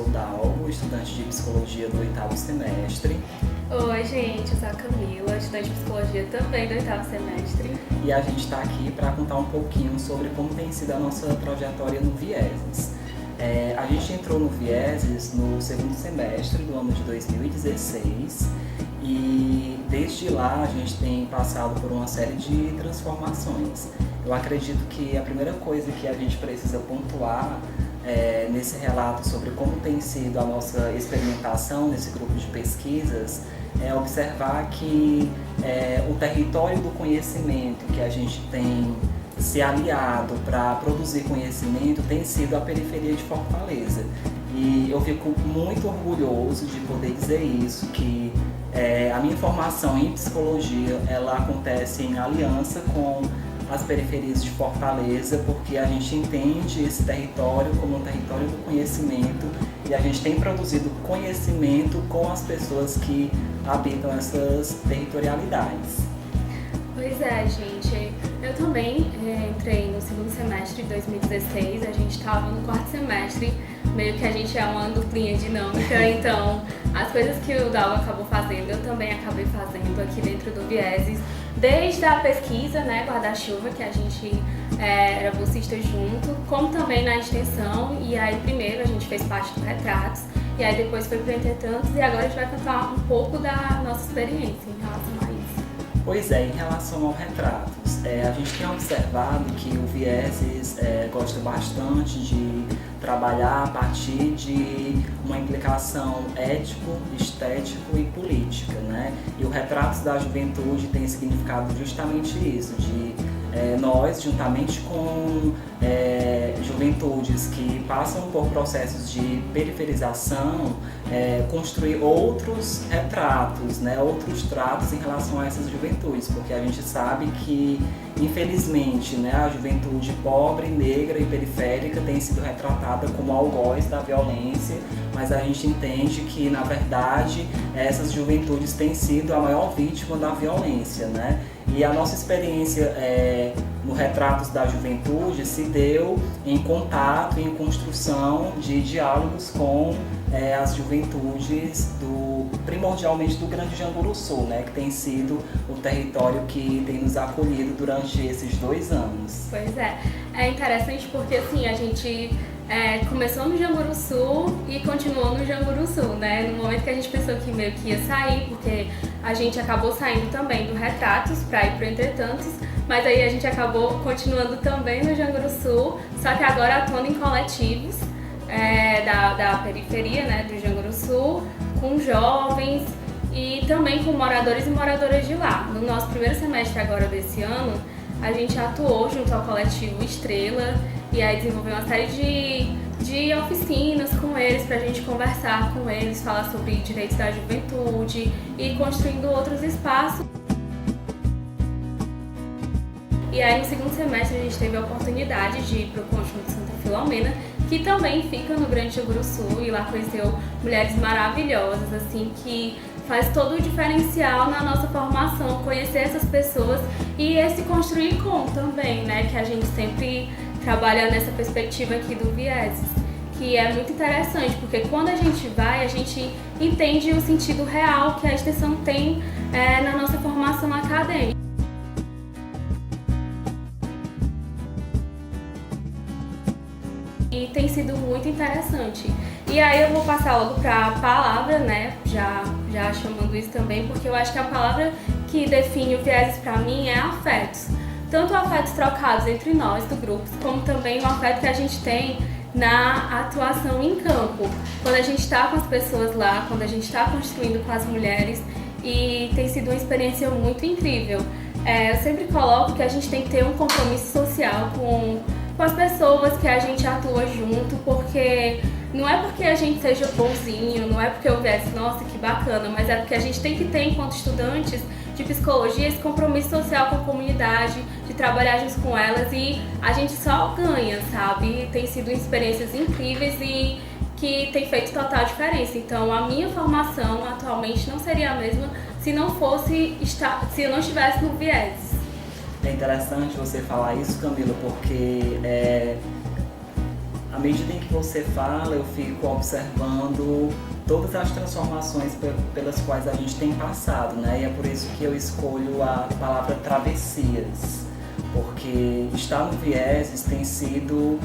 sou o Dalgo, estudante de Psicologia do 8º semestre. Oi, gente, eu sou a Camila, estudante de Psicologia também do 8º semestre. E a gente está aqui para contar um pouquinho sobre como tem sido a nossa trajetória no Vieses. A gente entrou no Vieses no 2º semestre do ano de 2016 e desde lá a gente tem passado por uma série de transformações. Eu acredito que a primeira coisa que a gente precisa pontuar nesse relato sobre como tem sido a nossa experimentação nesse grupo de pesquisas é observar que o território do conhecimento que a gente tem se aliado para produzir conhecimento tem sido a periferia de Fortaleza. E eu fico muito orgulhoso de poder dizer isso, que a minha formação em psicologia ela acontece em aliança com as periferias de Fortaleza, porque a gente entende esse território como um território do conhecimento e a gente tem produzido conhecimento com as pessoas que habitam essas territorialidades. Pois é, gente, eu também entrei no 2º semestre de 2016, a gente estava no 4º semestre, meio que a gente é uma duplinha dinâmica, então as coisas que o Dalgo acabou fazendo, eu também acabei fazendo aqui dentro do Vieses, desde a pesquisa, né, guarda-chuva, que a gente era bolsista junto, como também na extensão, e aí primeiro a gente fez parte do Retratos, e aí depois foi para Entretantos, e agora a gente vai contar um pouco da nossa experiência em relação a isso. Pois é, em relação ao Retratos, a gente tem observado que o Vieses gosta bastante de trabalhar a partir de uma implicação ético, estético e política, né? E o Retratos da Juventude tem significado justamente isso, de nós, juntamente com juventudes que passam por processos de periferização, construir outros retratos, né, outros tratos em relação a essas juventudes, porque a gente sabe que, infelizmente, né, a juventude pobre, negra e periférica tem sido retratada como algoz da violência, mas a gente entende que, na verdade, essas juventudes têm sido a maior vítima da violência, né? E a nossa experiência no Retratos da Juventude se deu em contato, em construção de diálogos com as juventudes primordialmente do Grande Janguruçu, né, que tem sido o território que tem nos acolhido durante esses 2 anos. Pois é interessante porque assim, a gente começou no Janguruçu e continuou no Janguruçu, né? No momento que a gente pensou que meio que ia sair, porque a gente acabou saindo também do Retratos para ir para o Entretantos, mas aí a gente acabou continuando também no Janguruçu, só que agora atuando em coletivos da periferia, né, do Janguruçu, com jovens e também com moradores e moradoras de lá. No nosso primeiro semestre agora desse ano, a gente atuou junto ao coletivo Estrela e aí desenvolveu uma série de oficinas com eles para a gente conversar com eles, falar sobre direitos da juventude e construindo outros espaços. E aí no 2º semestre a gente teve a oportunidade de ir para o Conjunto Santa Filomena, que também fica no Grande Janguruçu, e lá conheceu mulheres maravilhosas, assim, que faz todo o diferencial na nossa formação, conhecer essas pessoas e esse construir com também, né, que a gente sempre trabalha nessa perspectiva aqui do Vieses, que é muito interessante, porque quando a gente vai, a gente entende o sentido real que a extensão tem na nossa formação acadêmica. E tem sido muito interessante. E aí eu vou passar logo para a palavra, né, já chamando isso também, porque eu acho que a palavra que define o Vieses para mim é afetos. Tanto afetos trocados entre nós, do grupo, como também o afeto que a gente tem na atuação em campo. Quando a gente está com as pessoas lá, quando a gente está construindo com as mulheres, e tem sido uma experiência muito incrível. Eu sempre coloco que a gente tem que ter um compromisso social com as pessoas que a gente atua junto, porque não é porque a gente seja bonzinho, não é porque eu viesse, nossa, que bacana, mas é porque a gente tem que ter, enquanto estudantes de psicologia, esse compromisso social com a comunidade, de trabalhar junto com elas, e a gente só ganha, sabe? Tem sido experiências incríveis e que tem feito total diferença. Então a minha formação atualmente não seria a mesma se eu não estivesse no Vieses. É interessante você falar isso, Camila, porque medida em que você fala, eu fico observando todas as transformações pelas quais a gente tem passado, né? E é por isso que eu escolho a palavra travessias, porque estar no Vieses tem sido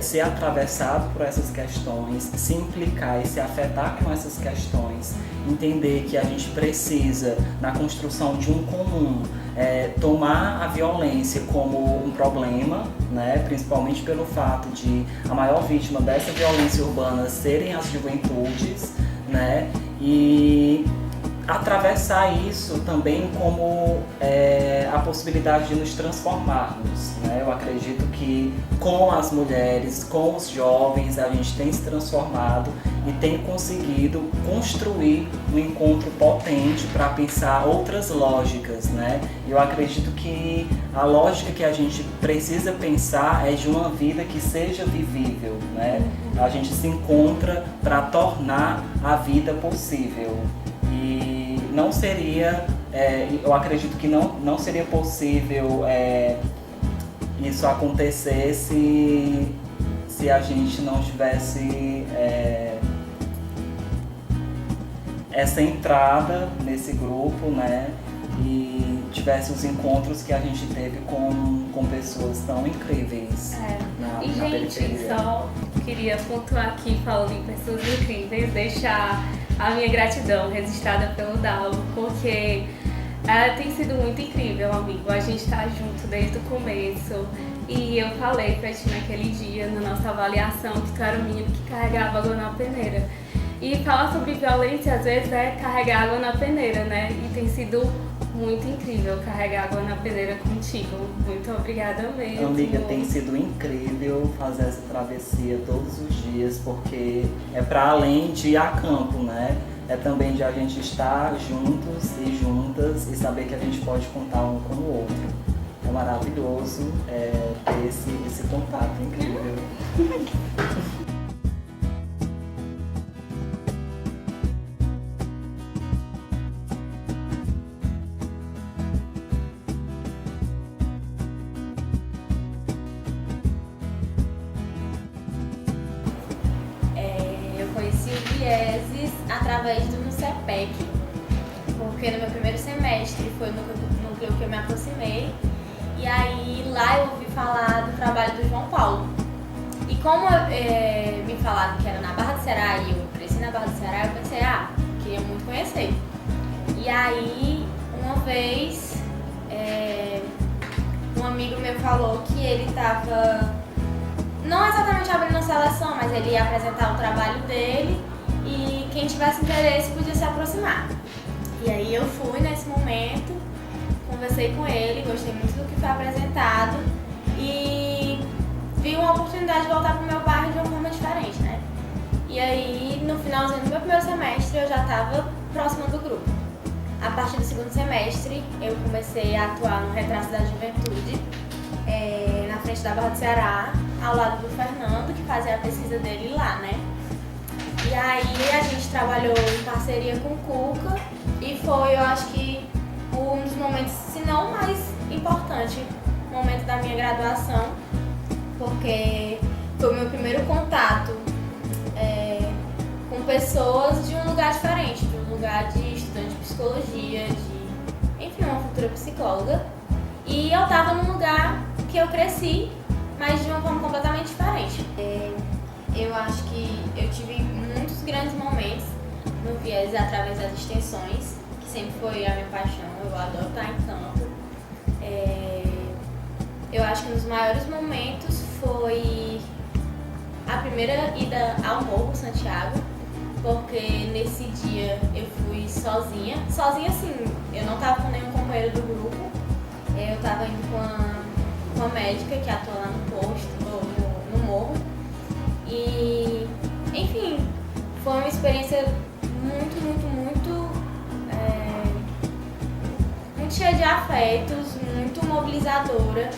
ser atravessado por essas questões, se implicar e se afetar com essas questões, entender que a gente precisa, na construção de um comum, tomar a violência como um problema, né? Principalmente pelo fato de a maior vítima dessa violência urbana serem as juventudes, né? E atravessar isso também como a possibilidade de nos transformarmos, né? Eu acredito que com as mulheres, com os jovens, a gente tem se transformado e tem conseguido construir um encontro potente para pensar outras lógicas, né? Eu acredito que a lógica que a gente precisa pensar é de uma vida que seja vivível, né? A gente se encontra para tornar a vida possível. E não seria, eu acredito que não seria possível isso acontecer se a gente não tivesse essa entrada nesse grupo, né? E tivesse os encontros que a gente teve com pessoas tão incríveis na periferia. Só queria pontuar aqui, falando em pessoas incríveis, deixar a minha gratidão registrada pelo Dalvo, porque tem sido muito incrível, amigo. A gente tá junto desde o começo. E eu falei pra ti naquele dia, na nossa avaliação, que tu era o menino que carregava água na peneira. E falar sobre violência, às vezes, é carregar água na peneira, né? E tem sido muito incrível carregar água na peneira contigo. Muito obrigada mesmo. Amiga, tem sido incrível fazer essa travessia todos os dias, porque é para além de ir a campo, né? É também de a gente estar juntos e juntas e saber que a gente pode contar um com o outro. É maravilhoso ter esse contato incrível. Através do NUCEPEC, porque no meu primeiro semestre foi no núcleo que eu me aproximei, e aí lá eu ouvi falar do trabalho do João Paulo. E como me falaram que era na Barra do Ceará e eu cresci na Barra do Ceará, eu pensei, queria muito conhecer. E aí, uma vez, um amigo meu falou que ele estava, não exatamente abrindo a seleção, mas ele ia apresentar o trabalho dele, e quem tivesse interesse podia se aproximar. E aí eu fui nesse momento, conversei com ele, gostei muito do que foi apresentado e vi uma oportunidade de voltar para o meu bairro de uma forma diferente, né? E aí, no finalzinho do meu primeiro semestre, eu já estava próxima do grupo. A partir do segundo semestre, eu comecei a atuar no Retrato da Juventude, na frente da Barra do Ceará, ao lado do Fernando, que fazia a pesquisa dele lá, né? E aí a gente trabalhou em parceria com o Cuca e foi, eu acho que, um dos momentos, se não o mais importante, momento da minha graduação, porque foi o meu primeiro contato com pessoas de um lugar diferente, de um lugar de estudante de psicologia, enfim, uma futura psicóloga. E eu estava num lugar que eu cresci, mas de uma forma completamente diferente. Eu acho que eu tive muitos grandes momentos no Vieses através das extensões, que sempre foi a minha paixão, eu adoro estar em campo. Eu acho que um dos maiores momentos foi a primeira ida ao Morro Santiago, porque nesse dia eu fui sozinha assim, eu não estava com nenhum companheiro do grupo, eu estava indo com uma médica que atua lá no posto, no morro. E, enfim, foi uma experiência muito cheia de afetos, muito mobilizadora,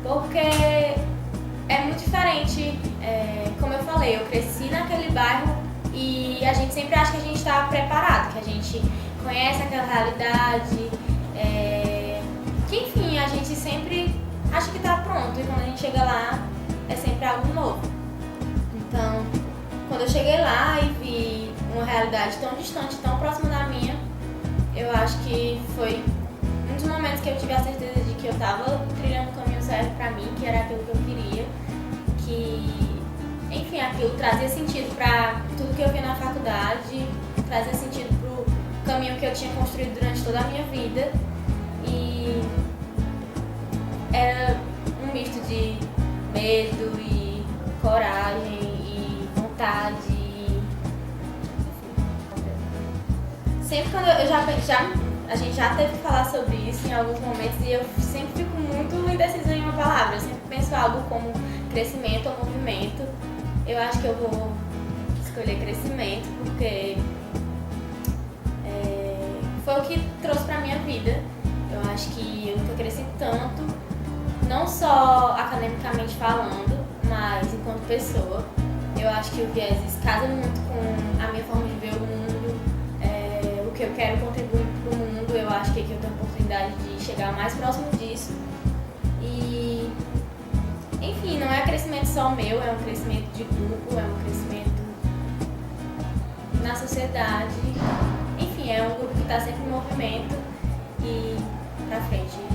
porque é muito diferente, como eu falei, eu cresci naquele bairro e a gente sempre acha que a gente está preparado, que a gente conhece aquela realidade, que enfim, a gente sempre acha que está pronto e quando a gente chega lá é sempre algo novo. eu cheguei lá e vi uma realidade tão distante, tão próxima da minha, eu acho que foi um dos momentos que eu tive a certeza de que eu estava trilhando o caminho certo pra mim, que era aquilo que eu queria, que, enfim, aquilo trazia sentido pra tudo que eu vi na faculdade, trazia sentido pro caminho que eu tinha construído durante toda a minha vida, e era um misto de medo e coragem e vontade. Sempre quando a gente já teve que falar sobre isso em alguns momentos e eu sempre fico muito indecisa em uma palavra. Eu sempre penso algo como crescimento ou movimento. Eu acho que eu vou escolher crescimento porque foi o que trouxe pra minha vida. Eu acho que eu nunca cresci tanto, não só academicamente falando, mas enquanto pessoa. Eu acho que o Vieses casa muito com a minha forma de ver o mundo, o que eu quero contribuir para o mundo. Eu acho que aqui eu tenho a oportunidade de chegar mais próximo disso. E, enfim, não é um crescimento só meu, é um crescimento de grupo, é um crescimento na sociedade. Enfim, é um grupo que está sempre em movimento e pra frente.